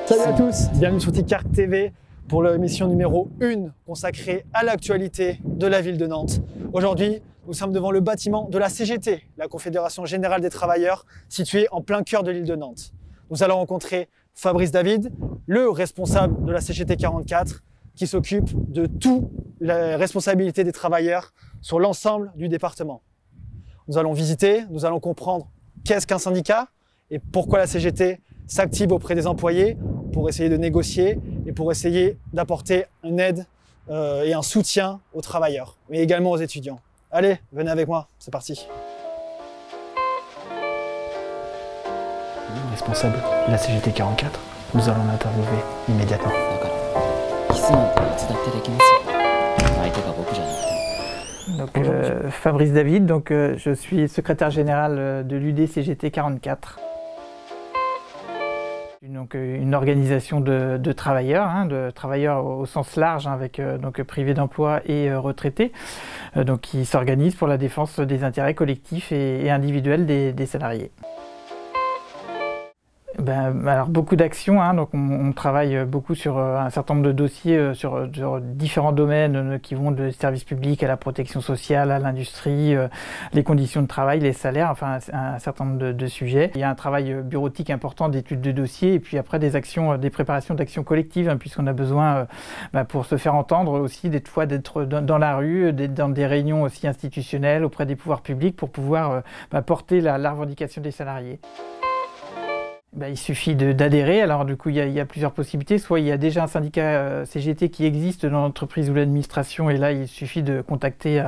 Salut à tous, bienvenue sur Ticart TV pour l'émission numéro 1 consacrée à l'actualité de la ville de Nantes. Aujourd'hui, nous sommes devant le bâtiment de la CGT, la Confédération Générale des Travailleurs, située en plein cœur de l'île de Nantes. Nous allons rencontrer Fabrice David, le responsable de la CGT 44, qui s'occupe de toutes les responsabilités des travailleurs sur l'ensemble du département. Nous allons visiter, nous allons comprendre qu'est-ce qu'un syndicat et pourquoi la CGT s'active auprès des employés pour essayer de négocier et pour essayer d'apporter une aide et un soutien aux travailleurs, mais également aux étudiants. Allez, venez avec moi, c'est parti. Le responsable de la CGT 44, nous allons l'interviewer immédiatement. Donc, Fabrice David, je suis secrétaire général de l'UD-CGT 44. Donc, une organisation de travailleurs au sens large, avec privés d'emploi et retraités, qui s'organisent pour la défense des intérêts collectifs et individuels des salariés. Alors beaucoup d'actions, on travaille beaucoup sur un certain nombre de dossiers sur différents domaines qui vont du service public à la protection sociale, à l'industrie, les conditions de travail, les salaires, enfin un certain nombre de sujets. Il y a un travail bureautique important d'études de dossiers et puis après des préparations d'actions collectives, puisqu'on a besoin pour se faire entendre aussi des fois d'être dans la rue, d'être dans des réunions aussi institutionnelles auprès des pouvoirs publics pour pouvoir porter la revendication des salariés. Il suffit d'adhérer. Alors du coup, il y a plusieurs possibilités. Soit il y a déjà un syndicat CGT qui existe dans l'entreprise ou l'administration, et là, il suffit de contacter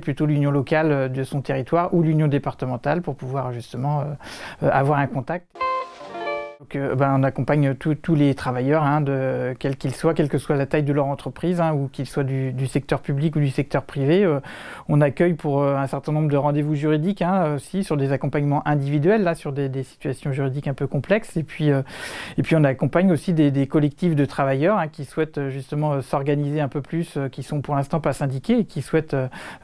plutôt l'union locale de son territoire ou l'union départementale pour pouvoir justement avoir un contact. Donc, on accompagne tous les travailleurs, quels qu'ils soient, quelle que soit la taille de leur entreprise, ou qu'ils soient du secteur public ou du secteur privé. On accueille pour un certain nombre de rendez-vous juridiques, aussi sur des accompagnements individuels, là, sur des situations juridiques un peu complexes. Et puis on accompagne aussi des collectifs de travailleurs qui souhaitent justement s'organiser un peu plus, qui sont pour l'instant pas syndiqués et qui souhaitent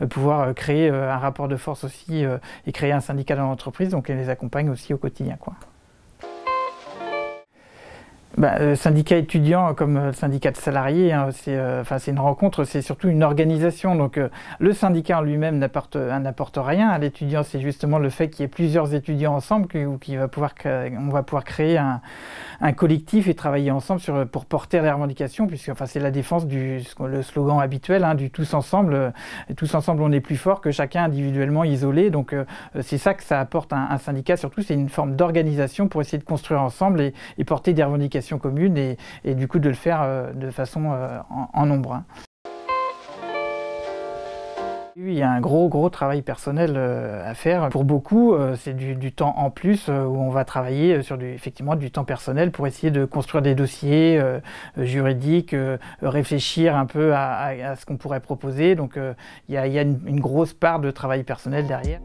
pouvoir créer un rapport de force aussi et créer un syndicat dans l'entreprise. Donc on les accompagne aussi au quotidien, quoi. Syndicat étudiant comme syndicat de salariés, c'est une rencontre, c'est surtout une organisation. Donc le syndicat en lui-même n'apporte rien à l'étudiant, c'est justement le fait qu'il y ait plusieurs étudiants ensemble on va pouvoir créer un collectif et travailler ensemble pour porter les revendications, puisque c'est la défense le slogan habituel, du tous ensemble on est plus fort que chacun individuellement isolé. Donc c'est ça que ça apporte un syndicat, surtout c'est une forme d'organisation pour essayer de construire ensemble et porter des revendications communes et du coup de le faire de façon en nombre. Il y a un gros travail personnel à faire. Pour beaucoup, c'est du temps en plus où on va travailler sur effectivement du temps personnel pour essayer de construire des dossiers juridiques, réfléchir un peu à ce qu'on pourrait proposer. Donc il y a une grosse part de travail personnel derrière.